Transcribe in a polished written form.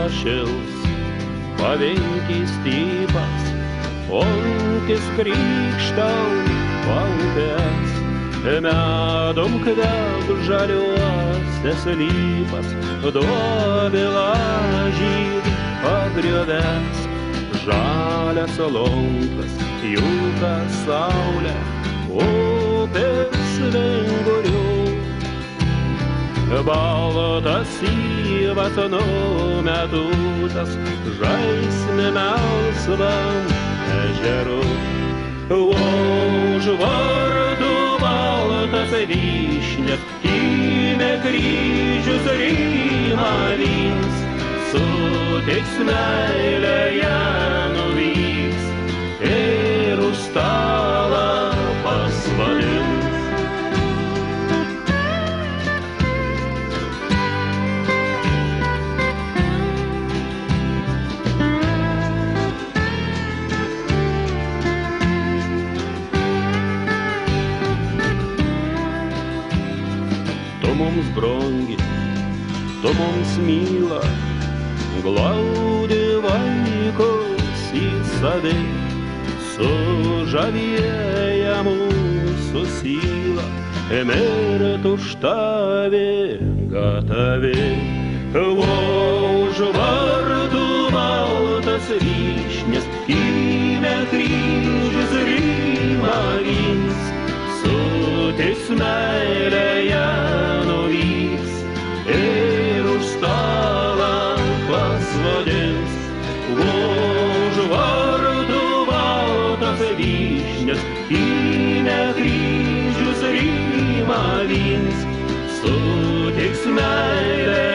pašils, pavinkis typas, onkis krykštau paupės, medum kvep žaliuosias lypas, duobila žydi pagriovės, žalias lonkas, jūkas saulė, upės vingurių. Baltas syvas numetutas žaisme melsvam ežeru. Už vartų baltas vyšnias, kime kryžius ryma vins, sutiks meilę ją nuvyks ir už stalą pasvadins. Tu mums brangi, tu mums myla, glaudi vaikus į save, sužavėja mūsų sielą, mirt už tave gatavi. Už vartų baltas vyšnias, kime kryžius ryma vins, sutiks meilę ją nuvyks ir už stalą pasvadins. Už vartų baltas vyšnias, kime kryžius ryma vins, sutiks meilę